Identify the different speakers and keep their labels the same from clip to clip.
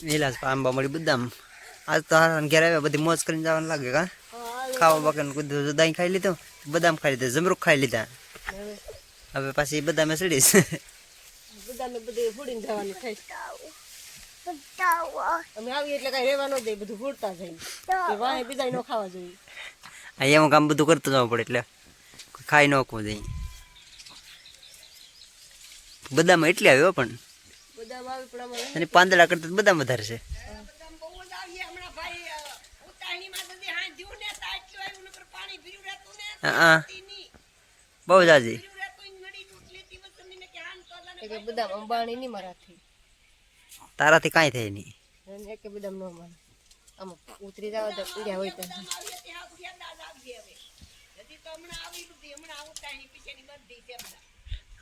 Speaker 1: વિલાસ આંબા મળી બદામ આજ તો હારા ઘેર આવ્યા બધી મોજ કરીને જવાનું લાગે કા ખાવા બાકી કીધું દહીં ખાઈ લીધું બદામ ખાઈ લીધા જમરૂક ખાઈ લીધા હવે પાછી બદામે ચડીશ
Speaker 2: બધાને બધે ફૂડીને જવાનું થાય અમે આવીએ એટલે કઈ રહેવા ન દે બધું ફૂડતા જાય વાહે બીજા ન ખાવા જોઈએ
Speaker 1: અહીંયા હું કામ બધું કરતું જવું પડે એટલે ખાઈ નોખવું જઈએ બદામ એટલે આવ્યો પણ
Speaker 2: બદામ આવે પણ અમારે
Speaker 1: અને પાંદડા કરતા બદામ વધારે છે હા બહુ જાજી
Speaker 2: બદામ અંબાણી ની મારાથી
Speaker 1: તારાથી કાંઈ થાય નહીં
Speaker 2: એક બદામ ન માને આમ ઉતરી જાવ તો પીડ્યા હોય તો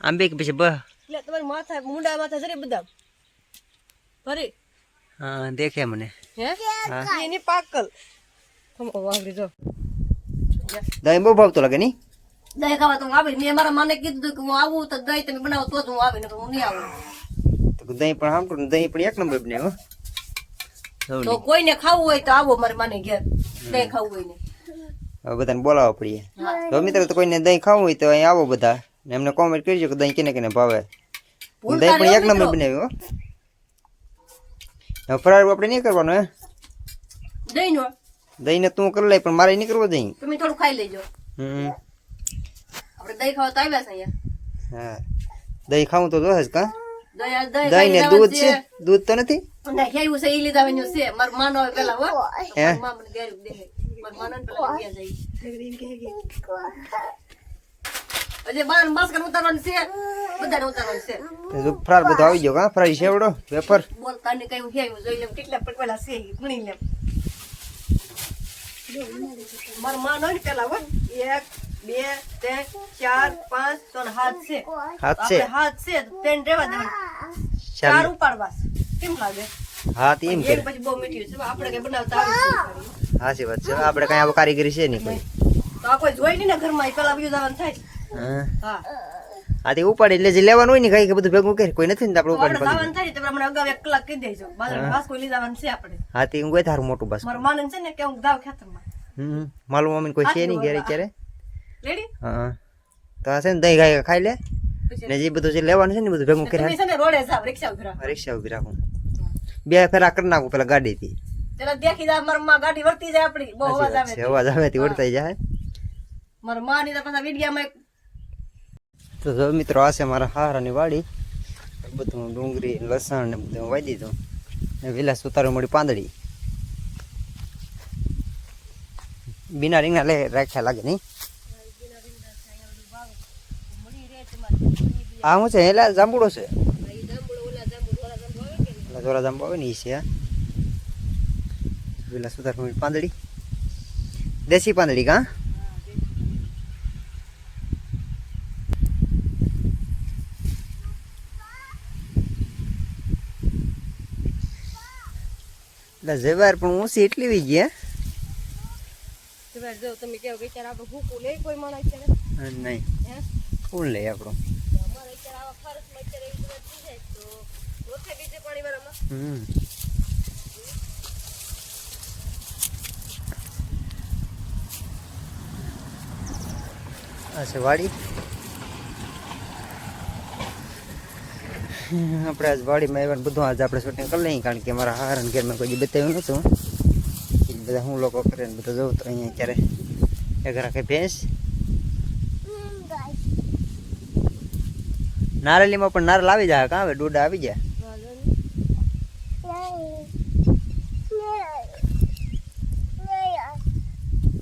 Speaker 1: આંબે કે પછી
Speaker 2: એટલે તમારી માથા મુંડા માથા જરે બદામ ભરે
Speaker 1: હા દેખે મને
Speaker 2: હે એની પાકલ વાવરી જો
Speaker 1: દહીં બહુ ભાવતો લાગે નહીં
Speaker 2: દહીં ખાવા તો હું આવી મેં મારા માને કીધું કે હું આવું તો દહીં તમે બનાવો તો જ હું આવી ને હું નહીં આવું
Speaker 1: તો દહીં પણ આમ દહીં પણ એક નંબર બને હો
Speaker 2: તો કોઈને ખાવું હોય તો આવો મારે માને ઘેર દહીં ખાવું હોય ને
Speaker 1: હવે બધાને બોલાવવા પડીએ તો મિત્રો તો કોઈને દહીં ખાવું હોય તો અહીં આવો બધા ને એમને કોમેન્ટ કરજો કે દહીં કેને કેને ભાવે દહીં પણ એક નંબર બનાવ્યું હો ફરાર આપણે નહીં કરવાનો હે
Speaker 2: દહીં નો
Speaker 1: દહીં ને તું કરી લઈ પણ મારે નહીં કરવો દહીં
Speaker 2: તમે થોડું ખાઈ લેજો આપણે દહીં ખાવા તો આવ્યા છે અહીંયા
Speaker 1: હા દહીં ખાવું તો જોશે કા
Speaker 2: દહીં
Speaker 1: દહીં ને દૂધ છે દૂધ તો નથી
Speaker 2: હેવું છે ઈ લીધા વેન્યુ છે માર માનો આવે પેલા હો
Speaker 1: હે
Speaker 2: માર મને ગેર દે માર માનો પેલા ગયા જાય અજે બાર માસ કર ઉતારવાનું છે બધાને ઉતારવાનું છે
Speaker 1: જો ફરાર બધો આવી ગયો કા ફરાઈ સેવડો વેફર
Speaker 2: બોલતા ને કઈ હેવું જોઈ લેમ કેટલા પેલા છે ગણી લેમ માર માનો ને પેલા હો 1 2 3 4 5 તો હાથ છે
Speaker 1: હાથ છે
Speaker 2: હાથ છે તેન રેવા દે ચાર ઉપાડવાસ કેમ લાગે
Speaker 1: હા તેમ
Speaker 2: એક પછી બહુ મીઠી છે આપણે કઈ બનાવતા આવે
Speaker 1: હાસી વાત છે આપણે કઈ આવો કારીગરી છે નહીં કોઈ
Speaker 2: તો આ કોઈ જોઈ નહીં ને ઘરમાં પેલા બીજું જવાનું થાય હા
Speaker 1: આ તે ઉપાડી એટલે જે લેવાનું હોય ને કઈ બધું ભેગું કરી કોઈ નથી ને આપણે
Speaker 2: આપણે
Speaker 1: ઉપાડી
Speaker 2: જવાનું થાય તો આપણે અગાઉ 1 કલાક કહી દેજો બાજુ બાસ કોઈ લઈ જવાનું છે આપણે
Speaker 1: હા તે હું ગઈ થારું મોટું બસ
Speaker 2: મારું માનન છે ને કે હું જાવ ખેતરમાં
Speaker 1: માલું મમ્મી કોઈ છે નહીં ઘરે ક્યારે
Speaker 2: રેડી
Speaker 1: હા તો આ છે ને દહીં ગાય ખાઈ લે ને જે બધું જે લેવાનું છે ને બધું ભેગું કરી
Speaker 2: તમે છે ને રોડે જાવ રિક્ષા ઉભરા
Speaker 1: રિક્ષા ઉભી રાખું બે ફેરા કરી નાખું પેલા ગાડીથી
Speaker 2: ચલો દેખી જા માર માં ગાડી વર્તી જાય આપડી બહુ અવાજ આવે છે
Speaker 1: અવાજ આવે થી વળતાઈ જાય
Speaker 2: માર માં ની તો પાછા વિડિયામાં
Speaker 1: તો જો મિત્રો આ છે મારા હારાની વાડી બધું ડુંગળી લસણ ને બધું વાઈ દીધું ને વિલાસ ઉતારો મળી પાંદડી બીના રીંગણા લે રાખ્યા લાગે નહીં આ શું છે એલા જાંબુડો છે જોરા જાંબુ આવે ને એ છે વિલાસ ઉતારો મળી પાંદડી દેશી પાંદડી કા જવાર પણ ઊંચી એટલી વી ગયા
Speaker 2: જવાર જો તમે કેવો કે ચાર આપણે ભૂકું લે કોઈ માણસ છે
Speaker 1: નહીં
Speaker 2: હે
Speaker 1: ફૂલ લે આપણો
Speaker 2: અમારે ચાર આવા ફરસમાં ચાર એક વાત થઈ જાય તો ઓછે બીજે પાણી વાળામાં
Speaker 1: આ છે વાડી આપણે આજ વાડીમાં આવ્યા બધું આજ આપણે શૂટિંગ કરી લઈએ કારણ કે મારા હારણ ઘરમાં કોઈ બતાવ્યું નહોતું બધા હું લોકો કરે ને બધા જવું તો અહીંયા ક્યારે એક રાખે ભેંસ નારેલીમાં પણ નારળ આવી જાય કાં હવે ડોડા આવી જાય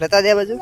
Speaker 1: લેતા દે બાજુ